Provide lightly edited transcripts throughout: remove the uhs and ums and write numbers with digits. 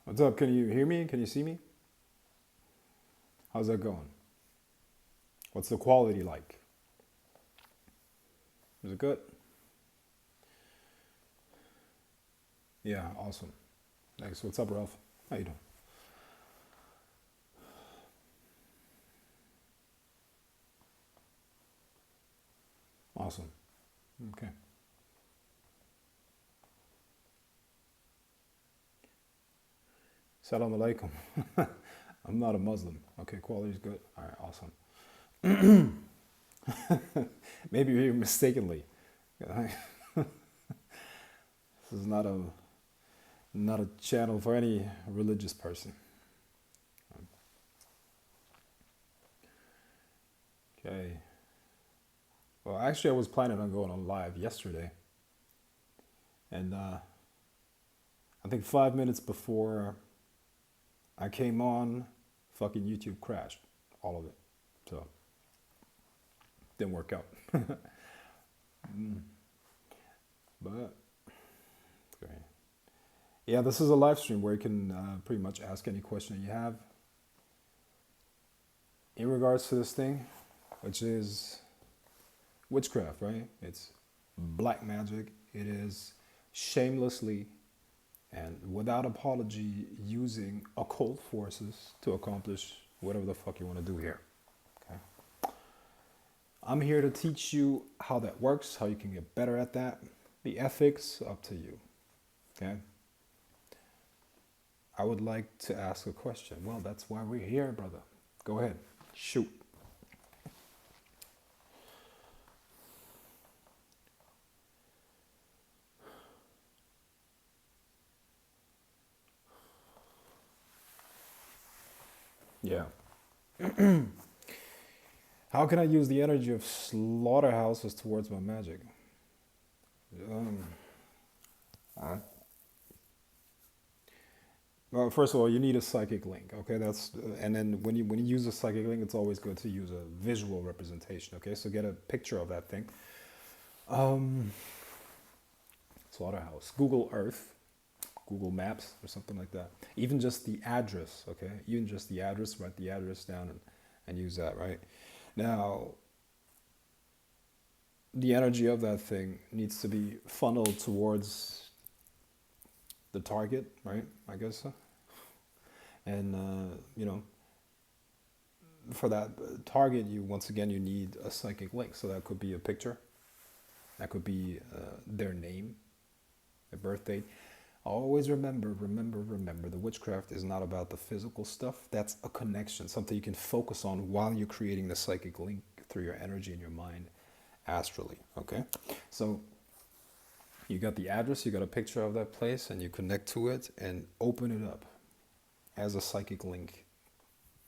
What's up? Can you hear me? Can you see me? How's that going? What's the quality like? Is it good? Yeah, awesome. Thanks. What's up, Ralph? How you doing? Awesome. Okay. Salam alaikum. I'm not a Muslim. Okay, quality's good. All right, awesome. Maybe you're here mistakenly. This is not a channel for any religious person. Okay. Well, actually, I was planning on going on live yesterday, and I think 5 minutes before I came on, fucking YouTube crashed, all of it. So didn't work out. But great. Yeah, this is a live stream where you can pretty much ask any question you have in regards to this thing, which is witchcraft, right? It's black magic. It is shamelessly and without apology using occult forces to accomplish whatever the fuck you want to do here. Okay. I'm here to teach you how that works, how you can get better at that. The ethics, up to you. Okay. I would like to ask a question. Well, that's why we're here, brother. Go ahead. Shoot. Yeah. How can I use the energy of slaughterhouses towards my magic? Um, uh, well, first of all, you need a psychic link. Okay, and then when you use a psychic link, it's always good to use a visual representation. Okay, so get a picture of that thing. Um, Slaughterhouse. Google Earth, Google Maps, or something like that. Even just the address. Okay, even just the address. Write the address down and use that. Right now, the energy of that thing needs to be funneled towards the target, right? I guess so. And for that target, you once again you need a psychic link. So that could be a picture, that could be their name, their birth date. Always remember, the witchcraft is not about the physical stuff. That's a connection, something you can focus on while you're creating the psychic link through your energy and your mind astrally. Okay, so you got the address, you got a picture of that place, and you connect to it and open it up as a psychic link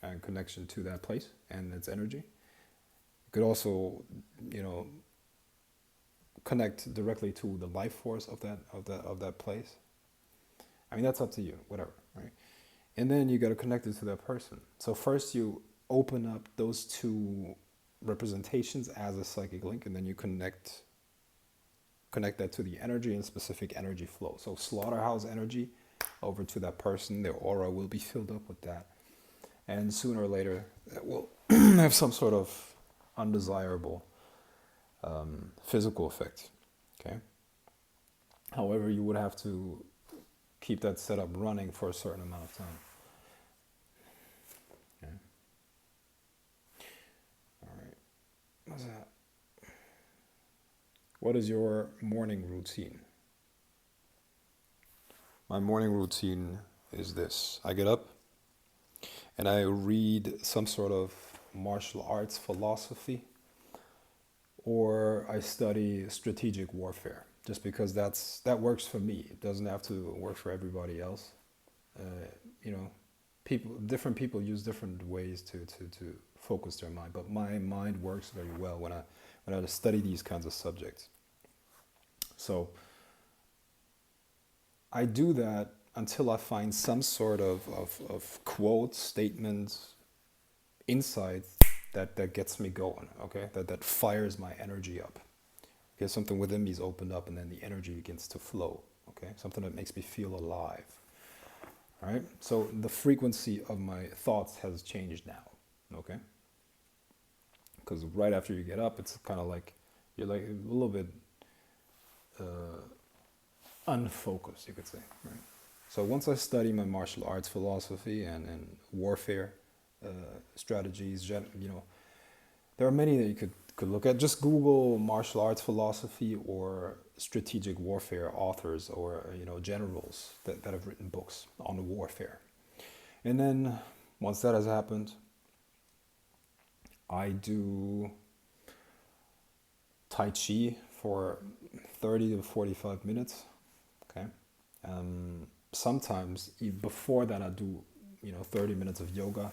and connection to that place and its energy. You could also, you know, connect directly to the life force of that place. I mean, that's up to you, whatever, right? And then you got to connect it to that person. So first you open up those two representations as a psychic link, and then you connect that to the energy and specific energy flow. So slaughterhouse energy over to that person, their aura will be filled up with that. And sooner or later, it will have some sort of undesirable physical effect. Okay. However, you would have to keep that setup running for a certain amount of time. Okay. All right. What's that? What is your morning routine? My morning routine is this. I get up and I read some sort of martial arts philosophy, or I study strategic warfare, just because that works for me. It doesn't have to work for everybody else. Uh, you know, different people use different ways to focus their mind, but my mind works very well when I study these kinds of subjects. So I do that until I find some sort of quote, statement, insight that gets me going, okay? That fires my energy up. Okay, something within me is opened up and then the energy begins to flow, okay? Something that makes me feel alive, right? So the frequency of my thoughts has changed now, okay? Because right after you get up, it's kind of like you're like a little bit unfocused, you could say, right? So once I study my martial arts philosophy and warfare strategies, you know, there are many that you could look at. Just Google martial arts philosophy or strategic warfare authors or generals that have written books on warfare. And then once that has happened, I do Tai Chi for 30 to 45 minutes. Okay. Sometimes before that, I do 30 minutes of yoga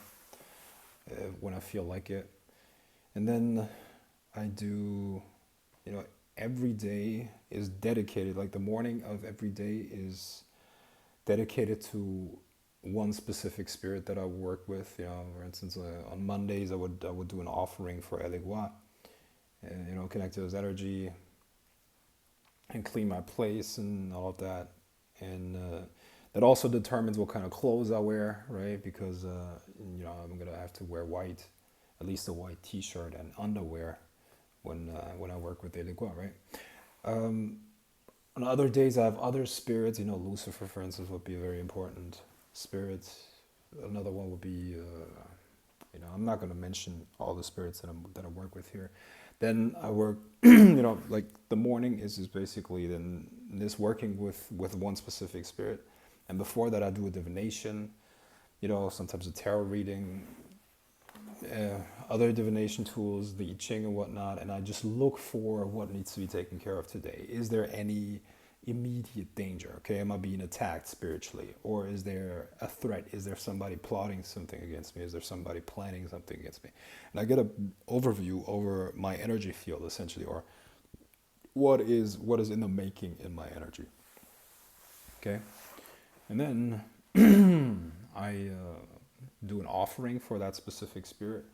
when I feel like it. And then I do, every day is dedicated, like the morning of every day is dedicated to one specific spirit that I work with. For instance, on Mondays I would do an offering for Elegua, and connect to his energy and clean my place and all of that. And that also determines what kind of clothes I wear, right? Because I'm gonna have to wear white, at least a white T-shirt and underwear when I work with Elegua, right? On other days, I have other spirits. Lucifer, for instance, would be a very important spirit. Another one would be, I'm not going to mention all the spirits that I work with here. Then I work, like the morning is basically then this working with one specific spirit, and before that I do a divination. Sometimes a tarot reading, other divination tools, the I Ching and whatnot, and I just look for what needs to be taken care of today. Is there any immediate danger? Okay, am I being attacked spiritually? Or is there a threat? Is there somebody plotting something against me? Is there somebody planning something against me? And I get an overview over my energy field, essentially, or what is in the making in my energy. Okay, and then I do an offering for that specific spirit.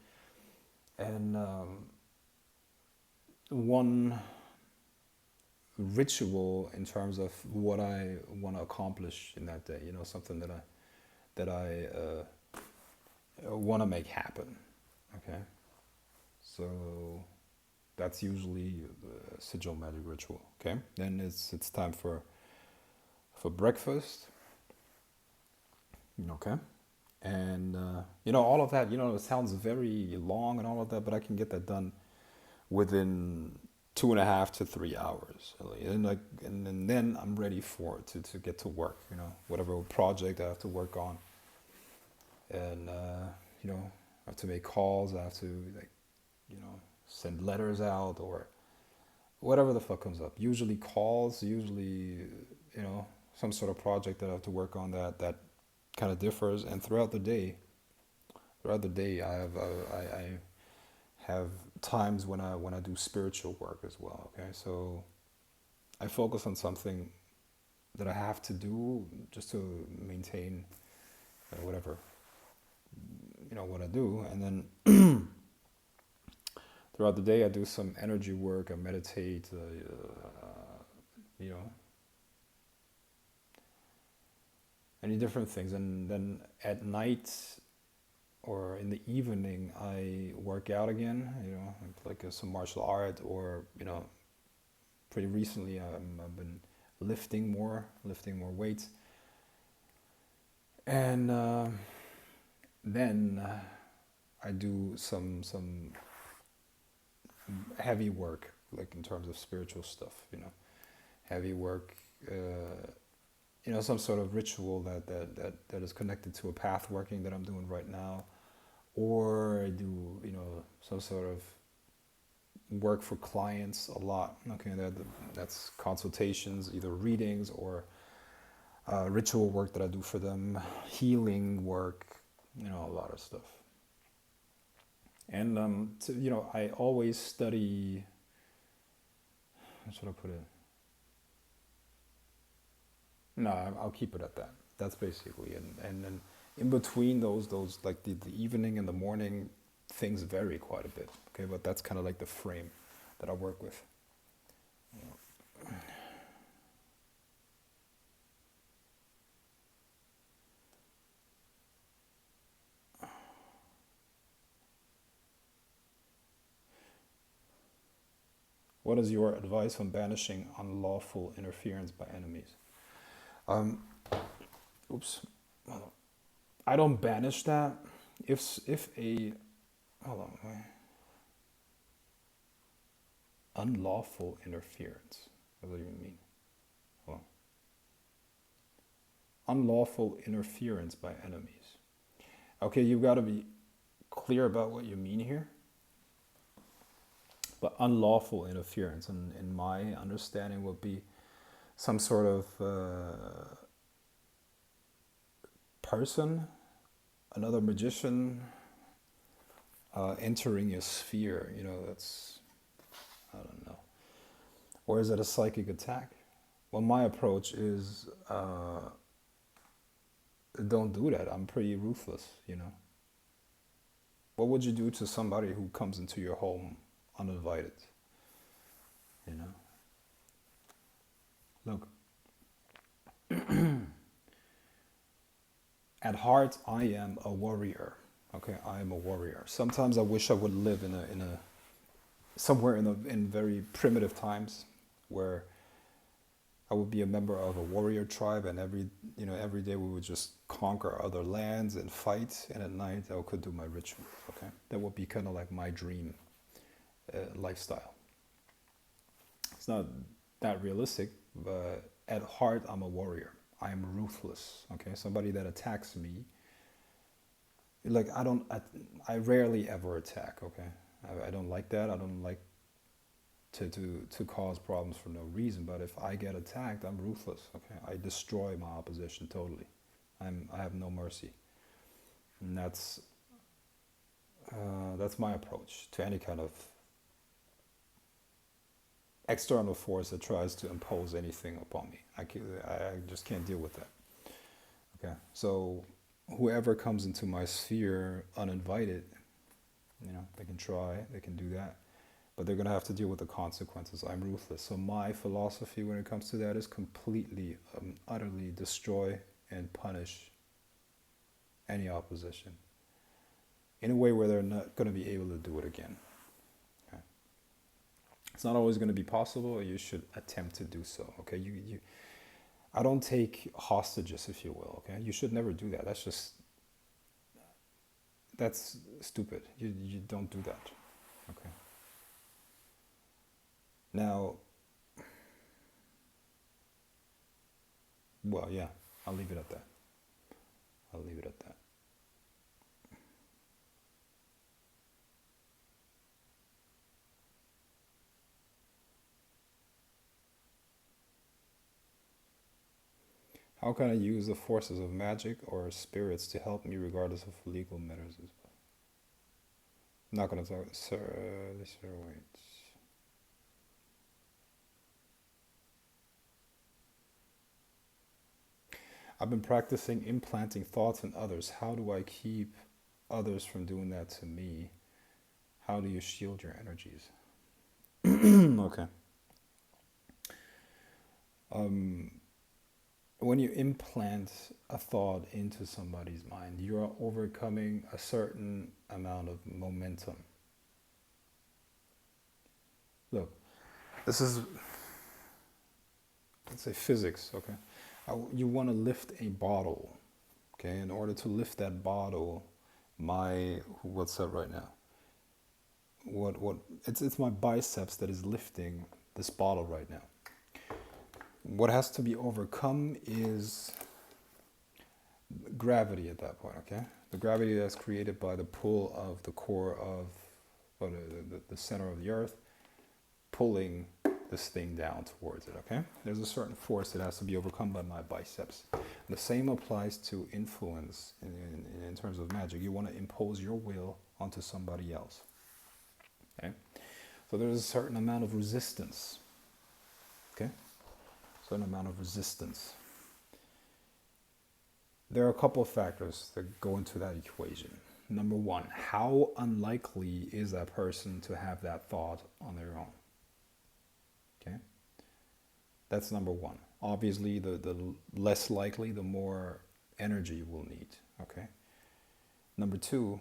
And one ritual in terms of what I want to accomplish in that day, something that I want to make happen. Okay, so that's usually the sigil magic ritual. Okay, then it's time for breakfast. Okay. And all of that, it sounds very long and all of that, but I can get that done within 2.5 to 3 hours, and then I'm ready to get to work. Whatever project I have to work on, and I have to make calls. I have to send letters out or whatever the fuck comes up. Usually calls. Usually some sort of project that I have to work on that kind of differs. And throughout the day I have times when I do spiritual work as well. Okay, so I focus on something that I have to do just to maintain whatever what I do. And then throughout the day I do some energy work. I meditate, any different things. And then at night or in the evening I work out again, like some martial art, or pretty recently I've been lifting more weights. And then I do some heavy work, like in terms of spiritual stuff, heavy work, some sort of ritual that is connected to a path working that I'm doing right now, or I do some sort of work for clients a lot. Okay, that's consultations, either readings or ritual work that I do for them, healing work, a lot of stuff. And I always study. How should I put it? No, I'll keep it at that. That's basically it. And then in between those like the evening and the morning, things vary quite a bit. Okay, but that's kind of like the frame that I work with. What is your advice on banishing unlawful interference by enemies? Um, oops. I don't banish that. If a hold on, wait. Unlawful interference. What do you mean? Hold on. Unlawful interference by enemies. Okay, you've got to be clear about what you mean here. But unlawful interference, in my understanding, would be some sort of person, another magician, entering your sphere. You know, that's, I don't know. Or is it a psychic attack? Well, my approach is don't do that. I'm pretty ruthless, you know. What would you do to somebody who comes into your home uninvited? You know? Look, at heart, I am a warrior. Okay, I am a warrior. Sometimes I wish I would live in somewhere in very primitive times, where I would be a member of a warrior tribe, and every day we would just conquer other lands and fight, and at night I could do my rituals. Okay, that would be kind of like my dream lifestyle. It's not that realistic, but at heart I'm a warrior. I am ruthless. Okay, somebody that attacks me, like I rarely ever attack. Okay, I don't like that. I don't like to cause problems for no reason. But if I get attacked, I'm ruthless. Okay, I destroy my opposition totally. I have no mercy, and that's my approach to any kind of external force that tries to impose anything upon me. I just can't deal with that. Okay, so whoever comes into my sphere uninvited, they can try, they can do that, but they're gonna have to deal with the consequences. I'm ruthless. So my philosophy when it comes to that is completely, utterly destroy and punish any opposition in a way where they're not gonna be able to do it again. Okay? It's not always gonna be possible. You should attempt to do so. Okay, I don't take hostages, if you will. Okay, you should never do that. That's stupid. You don't do that. Okay. Now, well, yeah, I'll leave it at that. I'll leave it at that. How can I use the forces of magic or spirits to help me regardless of legal matters? I'm not going to talk, sir, wait. I've been practicing implanting thoughts in others. How do I keep others from doing that to me? How do you shield your energies? Okay. When you implant a thought into somebody's mind, you are overcoming a certain amount of momentum. Look, this is, let's say, physics, okay? You want to lift a bottle, okay? In order to lift that bottle, what's that right now? It's my biceps that is lifting this bottle right now. What has to be overcome is gravity at that point, okay? The gravity that's created by the pull of the core of, or the center of the earth, pulling this thing down towards it, okay? There's a certain force that has to be overcome by my biceps. The same applies to influence in terms of magic. You want to impose your will onto somebody else, okay? So there's a certain amount of resistance, okay? Certain amount of resistance. There are a couple of factors that go into that equation. Number one, how unlikely is that person to have that thought on their own? Okay, that's number one. Obviously, the less likely, the more energy you will need. Okay. Number two,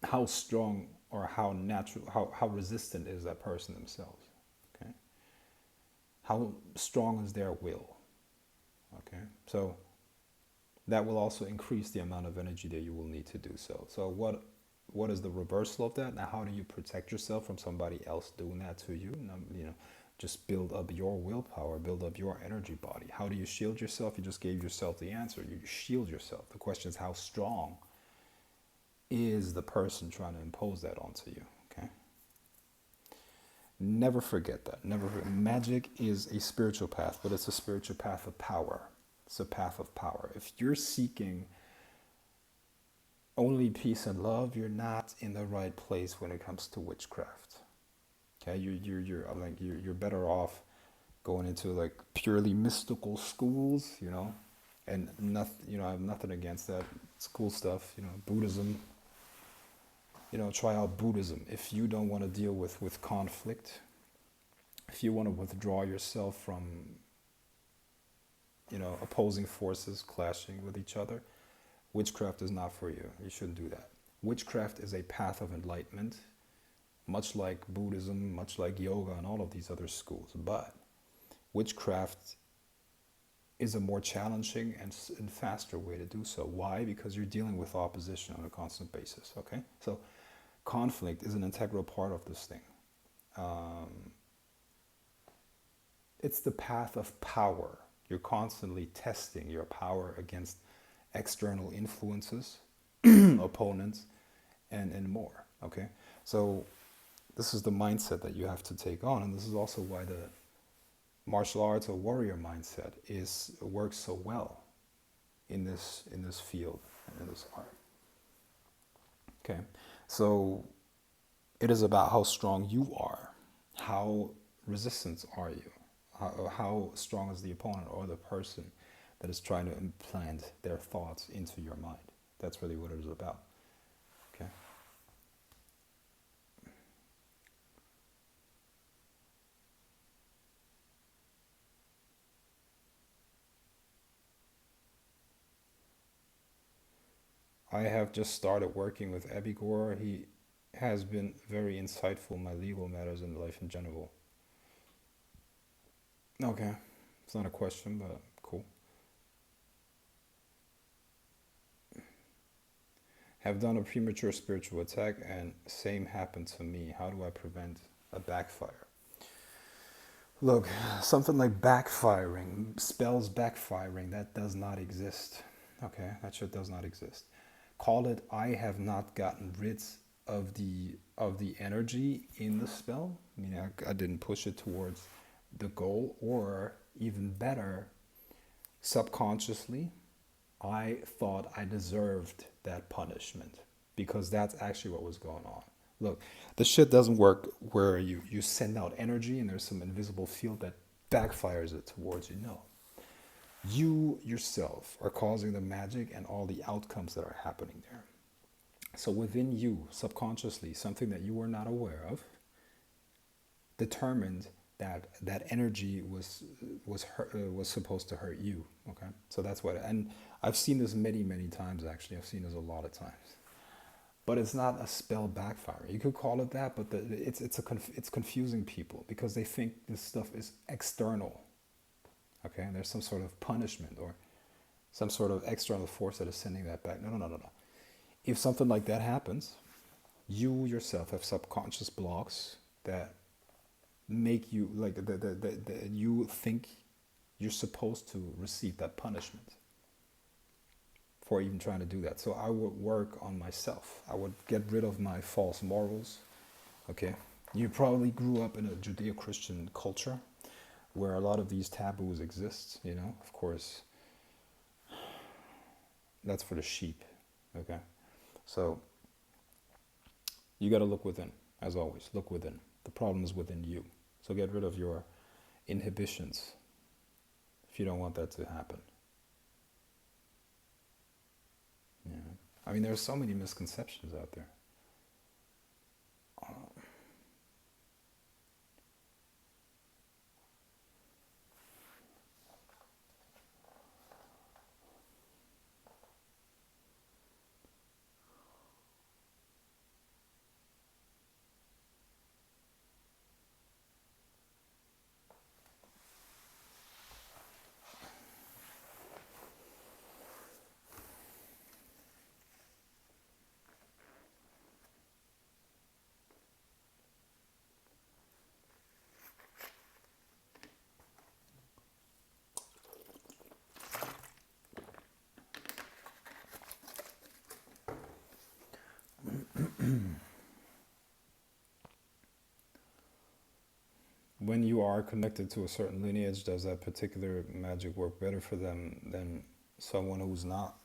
how strong or how natural, how resistant is that person themselves. Okay, how strong is their will. Okay, so that will also increase the amount of energy that you will need to do so. So what is the reversal of that? Now, how do you protect yourself from somebody else doing that to you? Just build up your willpower, build up your energy body. How do you shield yourself? You just gave yourself the answer. You shield yourself. The question is, how strong is the person trying to impose that onto you? Okay. Never forget that. Never forget. Magic is a spiritual path, but it's a spiritual path of power. It's a path of power. If you're seeking only peace and love, you're not in the right place when it comes to witchcraft. Okay, you're better off going into like purely mystical schools, and nothing. I have nothing against that. It's cool stuff. Buddhism. Try out Buddhism if you don't want to deal with conflict. If you want to withdraw yourself from opposing forces clashing with each other, witchcraft is not for you. You shouldn't do that. Witchcraft is a path of enlightenment, much like Buddhism, much like yoga and all of these other schools. But witchcraft is a more challenging and faster way to do so. Why? Because you're dealing with opposition on a constant basis. Okay? So conflict is an integral part of this thing. It's the path of power. You're constantly testing your power against external influences, opponents, and more. Okay? So this is the mindset that you have to take on, and this is also why the martial arts or warrior mindset works so well in this field and in this art. Okay, so it is about how strong you are, how resistant are you, how strong is the opponent or the person that is trying to implant their thoughts into your mind. That's really what it is about. Okay. I have just started working with Abigor. He has been very insightful in my legal matters and life in general. Okay. It's not a question, but cool. Have done a premature spiritual attack and same happened to me. How do I prevent a backfire? Look, something like backfiring, spells backfiring, that does not exist. Okay, that shit does not exist. Call it I have not gotten rid of the energy in the spell, meaning I didn't push it towards the goal, or even better, subconsciously, I thought I deserved that punishment because that's actually what was going on. Look, the shit doesn't work where you send out energy and there's some invisible field that backfires it towards you. No. You yourself are causing the magic and all the outcomes that are happening there. So within you, subconsciously, something that you were not aware of determined that energy was supposed to hurt you. Okay, so that's what. And I've seen this many times. Actually, I've seen this a lot of times. But it's not a spell backfire. You could call it that, but it's confusing people because they think this stuff is external. Okay, and there's some sort of punishment or some sort of external force that is sending that back. No. If something like that happens, you yourself have subconscious blocks that make you like that you think you're supposed to receive that punishment for even trying to do that. So I would work on myself. I would get rid of my false morals. Okay, you probably grew up in a Judeo-Christian culture where a lot of these taboos exist. Of course, that's for the sheep. Okay, so you got to look within. As always, look within. The problem is within you. So get rid of your inhibitions if you don't want that to happen. Yeah. I mean, there's so many misconceptions out there. when you are connected to a certain lineage, does that particular magic work better for them than someone who's not?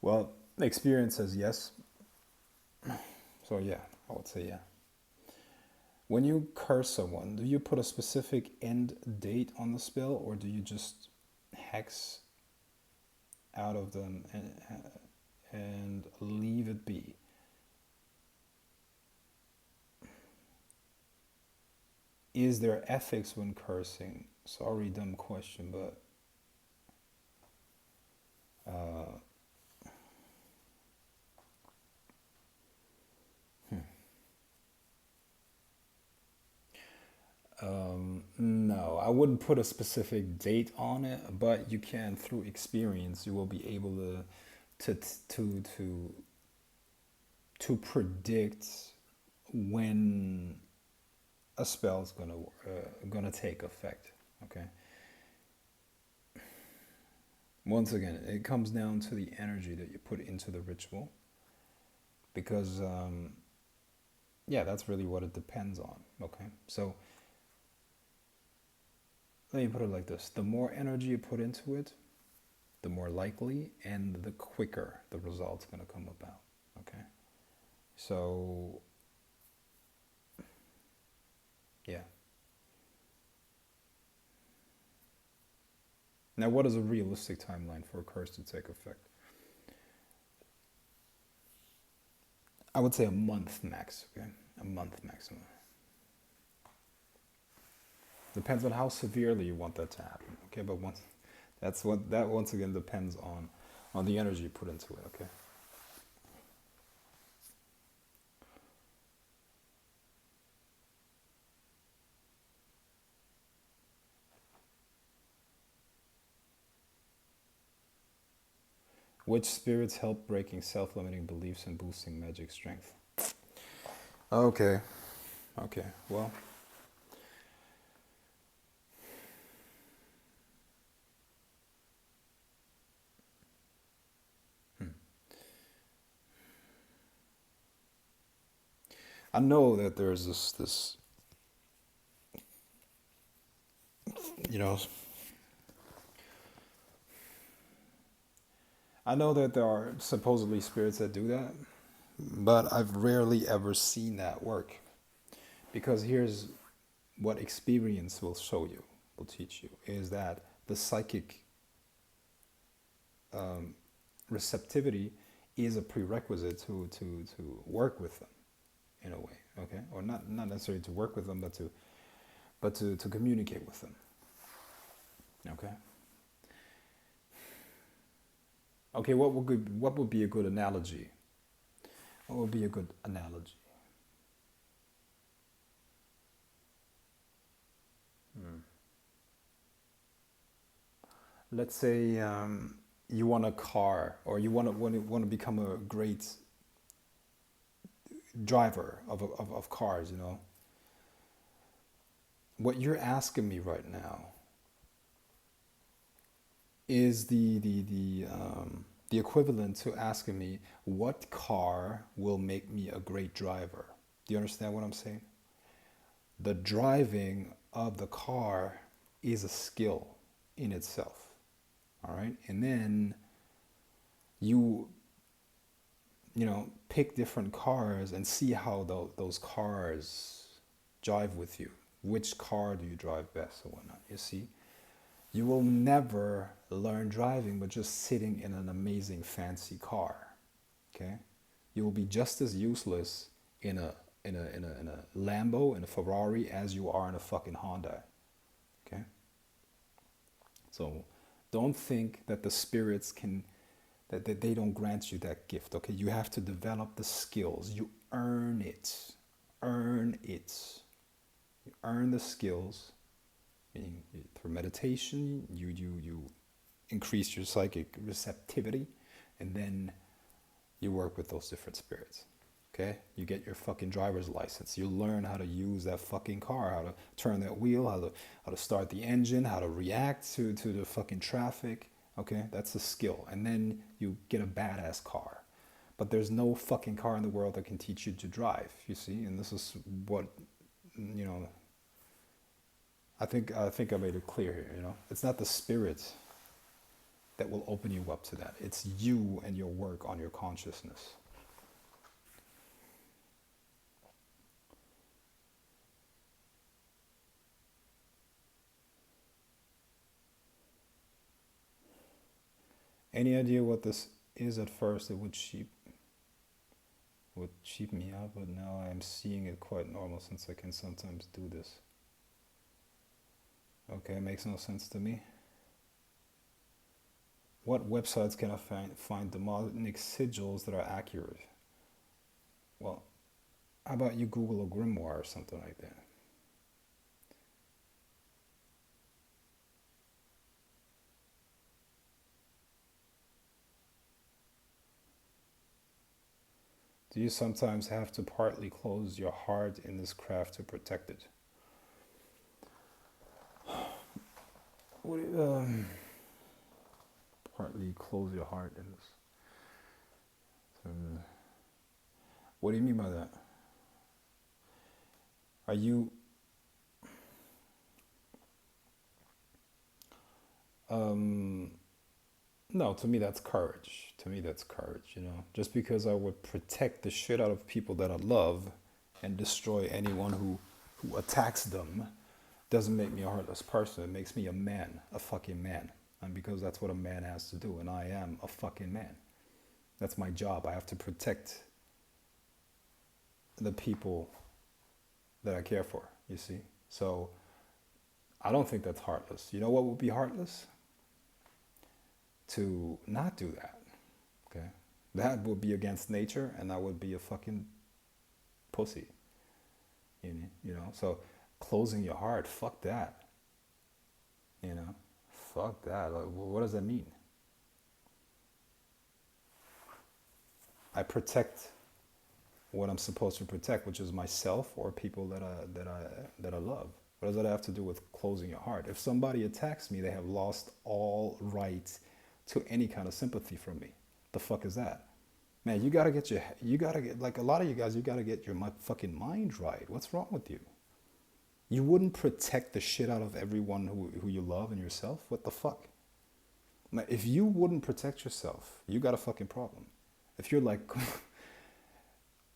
Well, experience says yes. So yeah, I would say yeah. When you curse someone, do you put a specific end date on the spell, or do you just hex out of them and leave it be? Is there ethics when cursing? Sorry, dumb question, but uh, no, I wouldn't put a specific date on it, but you can, through experience, you will be able to to to to predict when a spell is gonna take effect. Okay. Once again, it comes down to the energy that you put into the ritual, because yeah, that's really what it depends on. Okay, so let me put it like this: the more energy you put into it, the more likely and the quicker the result's going to come about. Okay, so yeah. Now, what is a realistic timeline for a curse to take effect? I would say a month max. Okay, a month maximum. Depends on how severely you want that to happen. Okay, but once again depends on the energy you put into it. Okay. Which spirits help breaking self-limiting beliefs and boosting magic strength? Okay. Okay. Well, I know that there's this you know I know that there are supposedly spirits that do that, but I've rarely ever seen that work. Because here's what experience will show you, will teach you, is that the psychic receptivity is a prerequisite to work with them in a way, okay? Or not necessarily to work with them, but to communicate with them, okay? Okay, what would be a good analogy? What would be a good analogy? Let's say you want a car, or you want to become a great driver of cars. What you're asking me right now is the equivalent to asking me what car will make me a great driver. Do you understand what I'm saying? The driving of the car is a skill in itself. All right, and then you pick different cars and see how those cars jive with you. Which car do you drive best or whatnot? You see, you will never learn driving but just sitting in an amazing fancy car. Okay, you will be just as useless in a Lambo, in a Ferrari, as you are in a fucking Honda. Okay, so don't think that the spirits that they don't grant you that gift. Okay, you have to develop the skills. You earn it. Earn it. You earn the skills, meaning through meditation, you increase your psychic receptivity, and then you work with those different spirits. Okay, you get your fucking driver's license. You learn how to use that fucking car, how to turn that wheel, how to start the engine, how to react to the fucking traffic. Okay, that's a skill, and then you get a badass car. But there's no fucking car in the world that can teach you to drive. You see, and this is what you know I made it clear here. You know, it's not the spirit that will open you up to that. It's you and your work on your consciousness. Any idea what this is at first? It would cheap me out, but now I am seeing it quite normal since I can sometimes do this. Okay, makes no sense to me. What websites can I find demonic sigils that are accurate? Well, how about you Google a grimoire or something like that? Do you sometimes have to partly close your heart in this craft to protect it? What do partly close your heart in this? What do you mean by that? Are you no, to me that's courage. To me that's courage, you know. Just because I would protect the shit out of people that I love and destroy anyone who attacks them doesn't make me a heartless person. It makes me a man, a fucking man. And because that's what a man has to do, and I am a fucking man. That's my job. I have to protect the people that I care for, you see? So I don't think that's heartless. You know what would be heartless? To not do that. Okay? That would be against nature, and I would be a fucking pussy. You know? So closing your heart, fuck that. You know? Fuck that. Like, what does that mean? I protect what I'm supposed to protect, which is myself or people that I love. What does that have to do with closing your heart? If somebody attacks me, they have lost all right to any kind of sympathy from me. The fuck is that? Man, you gotta get, like a lot of you guys, you gotta get your fucking mind right. What's wrong with you? You wouldn't protect the shit out of everyone who you love and yourself? What the fuck? Now, if you wouldn't protect yourself, you got a fucking problem. If you're like,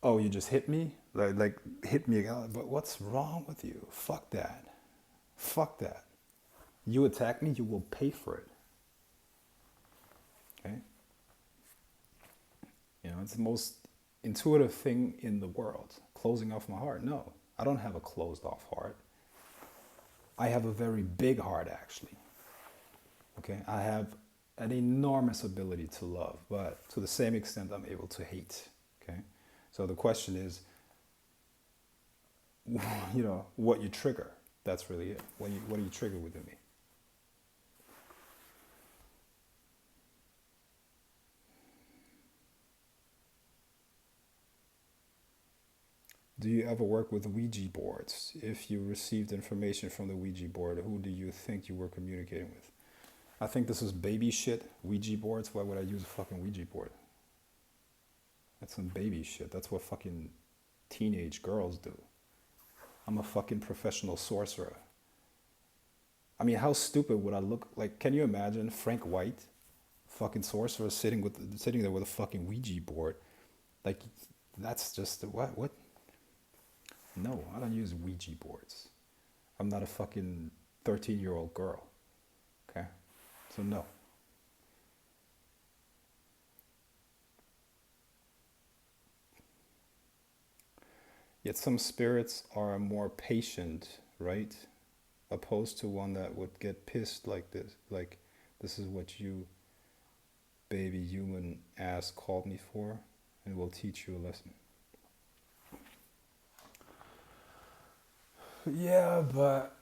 oh, you just hit me? Like hit me again. But what's wrong with you? Fuck that. Fuck that. You attack me, you will pay for it. Okay? You know, it's the most intuitive thing in the world. Closing off my heart. No, I don't have a closed off heart. I have a very big heart, actually. Okay? I have an enormous ability to love, but to the same extent, I'm able to hate. Okay? So the question is, you know, what you trigger. That's really it. What do you trigger within me? Do you ever work with Ouija boards? If you received information from the Ouija board, who do you think you were communicating with? I think this is baby shit. Ouija boards? Why would I use a fucking Ouija board? That's some baby shit. That's what fucking teenage girls do. I'm a fucking professional sorcerer. I mean, how stupid would I look? Like, can you imagine Frank White, fucking sorcerer, sitting there with a fucking Ouija board? Like, that's just what? No, I don't use Ouija boards. I'm not a fucking 13-year-old girl. Okay? So no. Yet some spirits are more patient, right? Opposed to one that would get pissed like this. Like, this is what you, baby human ass, called me for, and will teach you a lesson. Yeah, but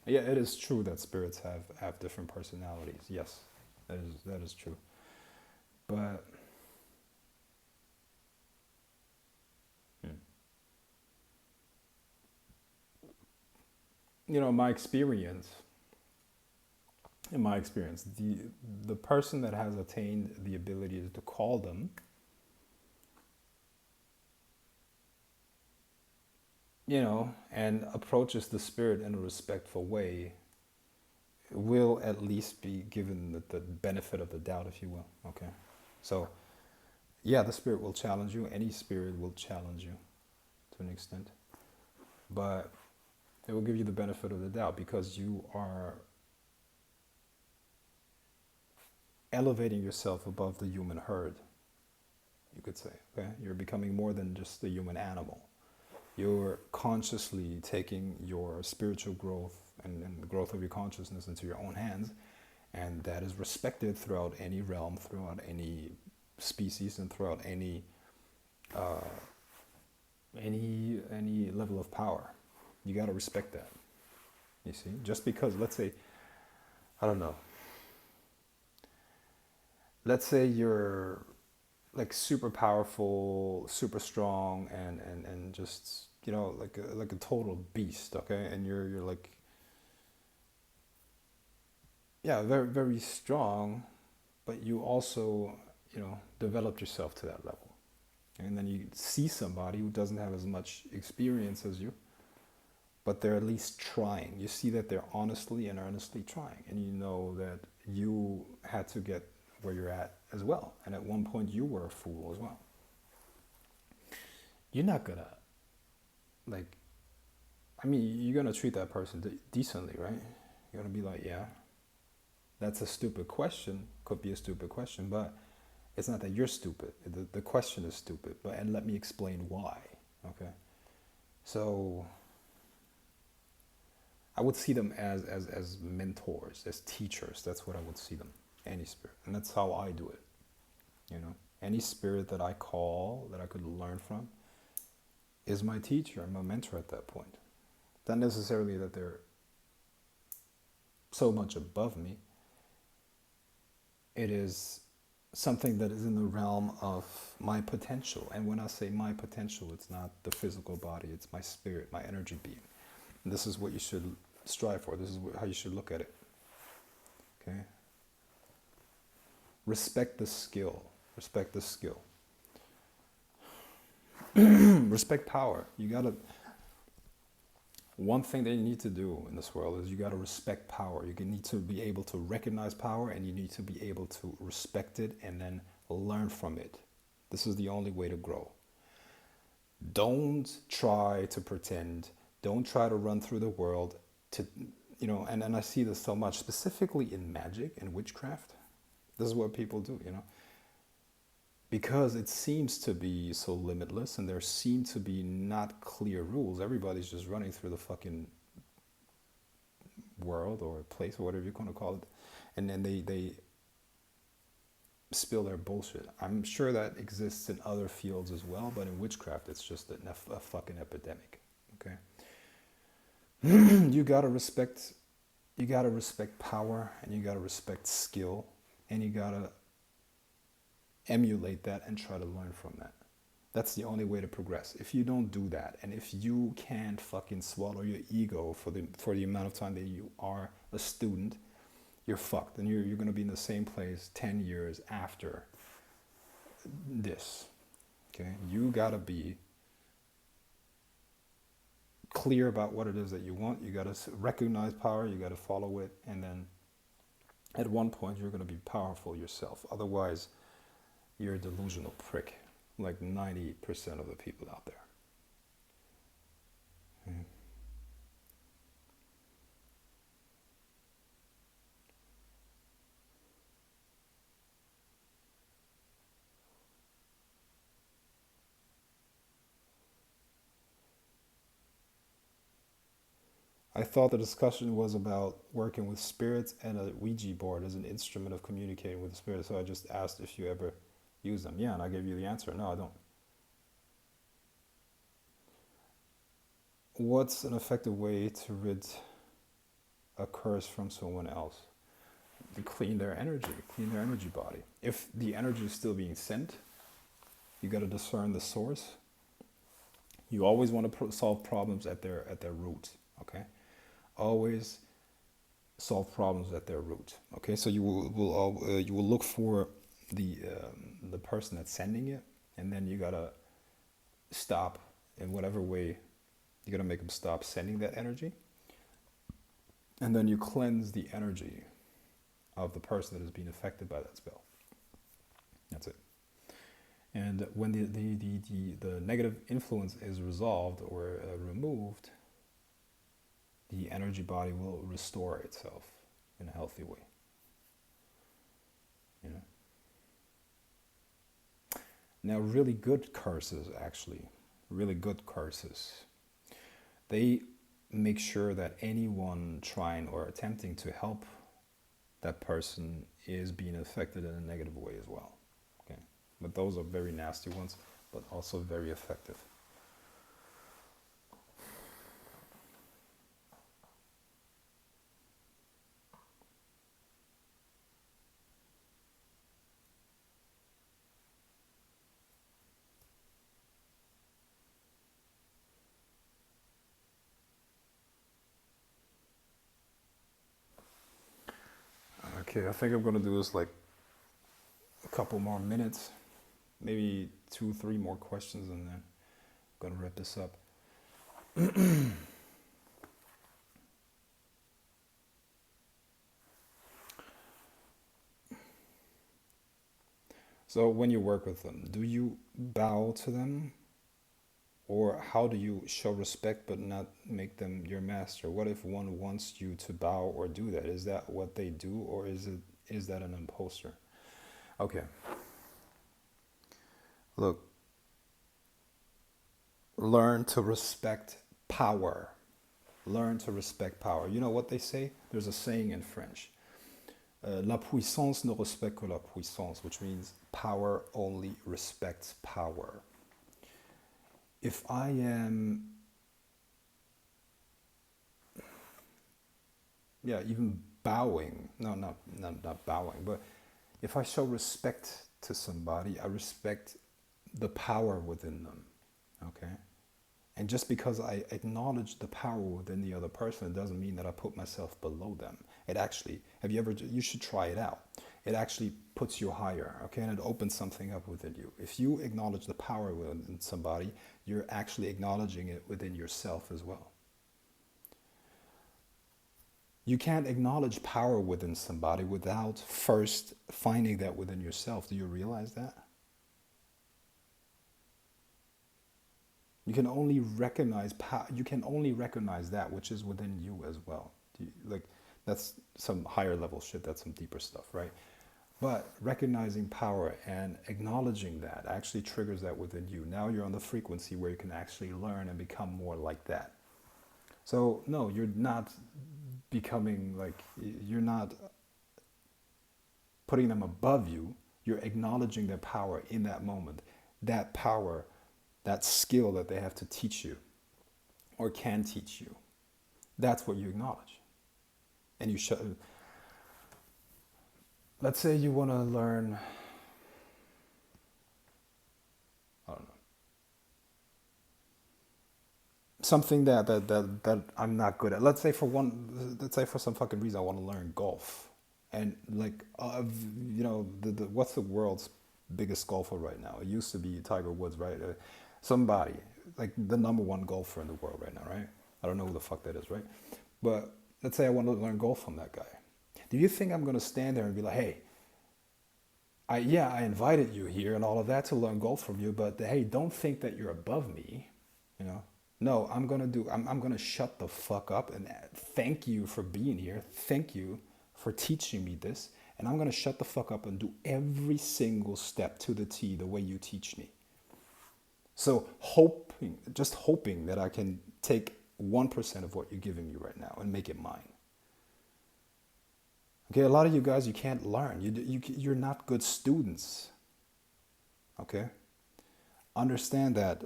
yeah, it is true that spirits have different personalities. Yes, that is true. But you know, in my experience, the person that has attained the ability to call them and approaches the spirit in a respectful way, will at least be given the benefit of the doubt, if you will. Okay. So, yeah, the spirit will challenge you. Any spirit will challenge you to an extent. But it will give you the benefit of the doubt because you are elevating yourself above the human herd, you could say. Okay? You're becoming more than just a human animal. You're consciously taking your spiritual growth and the growth of your consciousness into your own hands, and that is respected throughout any realm, throughout any species, and throughout uh, any level of power. You got to respect that. You see, just because, let's say, I don't know, let's say you're like super powerful, super strong, and just like a total beast, okay, and you're like, yeah, very very strong, but you also developed yourself to that level, and then you see somebody who doesn't have as much experience as you, but they're at least trying. You see that they're honestly and earnestly trying, and you know that you had to get where you're at as well, and at one point you were a fool as well. You're not gonna, like, I mean, you're gonna treat that person decently, right? You're gonna be like, yeah, that's a stupid question, could be a stupid question, but it's not that you're stupid. The question is stupid, but and let me explain why. Okay, so I would see them as mentors, as teachers. That's what I would see them. Any spirit, and that's how I do it. Any spirit that I call that I could learn from is my teacher and my mentor at that point. Not necessarily that they're so much above me. It is something that is in the realm of my potential. And when I say my potential, it's not the physical body, it's my spirit, my energy being. And this is what you should strive for. This is how you should look at it. Okay? Respect the skill. Respect the skill. Respect power. You gotta. One thing that you need to do in this world is you gotta respect power. You need to be able to recognize power, and you need to be able to respect it and then learn from it. This is the only way to grow. Don't try to pretend. Don't try to run through the world to, and I see this so much, specifically in magic and witchcraft. This is what people do. Because it seems to be so limitless and there seem to be not clear rules. Everybody's just running through the fucking world or place or whatever you're going to call it. And then they spill their bullshit. I'm sure that exists in other fields as well, but in witchcraft it's just a fucking epidemic. Okay? you gotta respect power, and you gotta respect skill, and you gotta emulate that and try to learn from that. That's the only way to progress. If you don't do that, and if you can't fucking swallow your ego for the amount of time that you are a student, you're fucked, and you're going to be in the same place 10 years after this. Okay, you gotta be clear about what it is that you want. You gotta recognize power. You gotta follow it, and then at one point you're going to be powerful yourself. Otherwise, you're a delusional prick, like 90% of the people out there. Mm. I thought the discussion was about working with spirits and a Ouija board as an instrument of communicating with the spirits. So I just asked if you ever use them. Yeah, and I gave you the answer. No, I don't. What's an effective way to rid a curse from someone else? To clean their energy body. If the energy is still being sent, you got to discern the source. You always want to solve problems at their root. Okay, always solve problems at their root. Okay, so you will look for the person that's sending it, and then you gotta stop in whatever way You gotta make them stop sending that energy, and then you cleanse the energy of the person that is being affected by that spell. That's it. And when the negative influence is resolved or removed, the energy body will restore itself in a healthy way. You know? Now, really good curses, actually, really good curses, they make sure that anyone trying or attempting to help that person is being affected in a negative way as well. Okay, but those are very nasty ones, but also very effective. Okay, I think I'm gonna do this like a couple more minutes, maybe 2, 3 more questions, and then I'm gonna wrap this up. So when you work with them, do you bow to them, or how do you show respect but not make them your master? What if one wants you to bow or do that? Is that what they do, or is that an imposter? Okay. Look, learn to respect power. Learn to respect power. You know what they say? There's a saying in French. La puissance ne respecte que la puissance, which means power only respects power. If I am, even bowing, not bowing, but if I show respect to somebody, I respect the power within them, okay? And just because I acknowledge the power within the other person, it doesn't mean that I put myself below them. It actually, you should try it out. It actually puts you higher, okay? And it opens something up within you. If you acknowledge the power within somebody, you're actually acknowledging it within yourself as well. You can't acknowledge power within somebody without first finding that within yourself. Do you realize that? You can only recognize that which is within you as well. That's some higher level shit. That's some deeper stuff, right? But recognizing power and acknowledging that actually triggers that within you. Now you're on the frequency where you can actually learn and become more like that. So no, you're not becoming you're not putting them above you. You're acknowledging their power in that moment. That power, that skill that they have to teach you or can teach you. That's what you acknowledge. And you should. Let's say you want to learn, I don't know, something that I'm not good at. Let's say for some fucking reason I want to learn golf, and what's the world's biggest golfer right now? It used to be Tiger Woods, right? Somebody like the number one golfer in the world right now, right? I don't know who the fuck that is, right? But let's say I want to learn golf from that guy. Do you think I'm going to stand there and be like, hey, I invited you here and all of that to learn golf from you, but hey, don't think that you're above me, you know? No, I'm going to shut the fuck up and thank you for being here. Thank you for teaching me this. And I'm going to shut the fuck up and do every single step to the T the way you teach me. So just hoping that I can take 1% of what you're giving me right now and make it mine. Okay, a lot of you guys, you can't learn. You're not good students. Okay? Understand that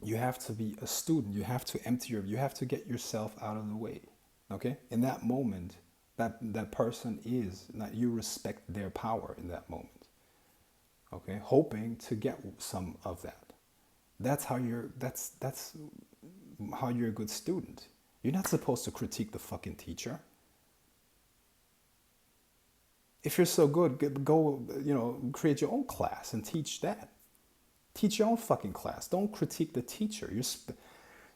you have to be a student. You have to you have to get yourself out of the way. Okay? In that moment, that person you respect their power in that moment. Okay? Hoping to get some of that. That's how you're a good student. You're not supposed to critique the fucking teacher. If you're so good, go, create your own class and teach that. Teach your own fucking class. Don't critique the teacher.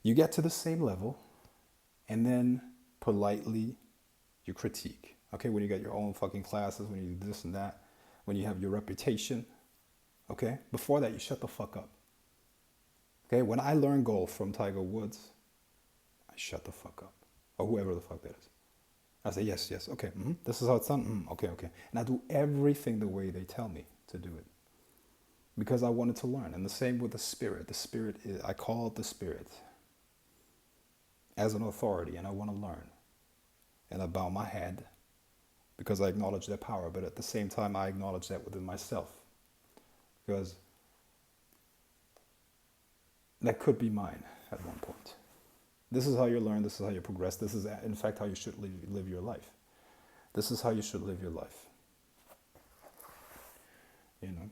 You get to the same level, and then politely you critique. Okay, when you get your own fucking classes, when you do this and that, when you have your reputation. Okay, before that, you shut the fuck up. Okay, when I learned golf from Tiger Woods, I shut the fuck up, or whoever the fuck that is. I say yes, yes, okay. This is how it's done. Okay, okay, and I do everything the way they tell me to do it because I wanted to learn. And the same with the spirit. The spirit is, I call it the spirit as an authority, and I want to learn. And I bow my head because I acknowledge their power, but at the same time, I acknowledge that within myself because that could be mine at one point. This is how you learn. This is how you progress. This is, in fact, how you should live your life. This is how you should live your life. You know?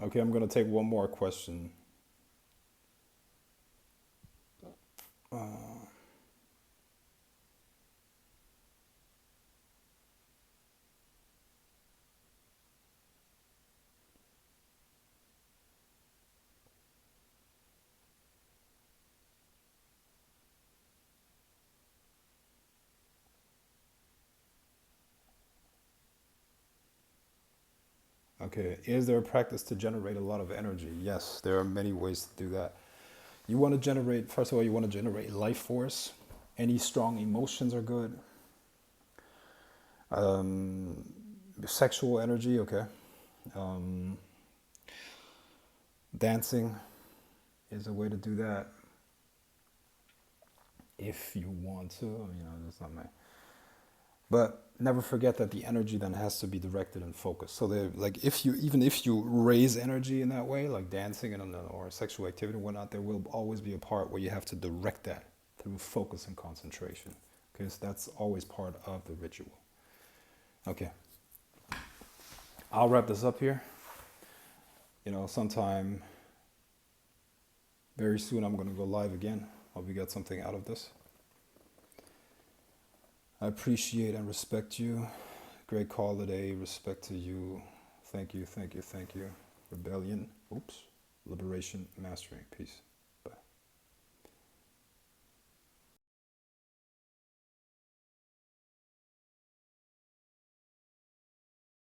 Okay, I'm going to take one more question. Okay, is there a practice to generate a lot of energy? Yes, there are many ways to do that. You want to generate, first of all, you want to generate life force. Any strong emotions are good. Um, Sexual energy, okay. Um, Dancing is a way to do that if you want to. You know, that's not my. But never forget that the energy then has to be directed and focused. So like if you even if you raise energy in that way, like dancing and or sexual activity and whatnot, there will always be a part where you have to direct that through focus and concentration, because that's always part of the ritual. Okay, I'll wrap this up here. You know, sometime very soon I'm going to go live again. Hope you got something out of this. I appreciate and respect you. Great call today. Respect to you. Thank you, thank you, thank you. Rebellion. Oops. Liberation. Mastering. Peace.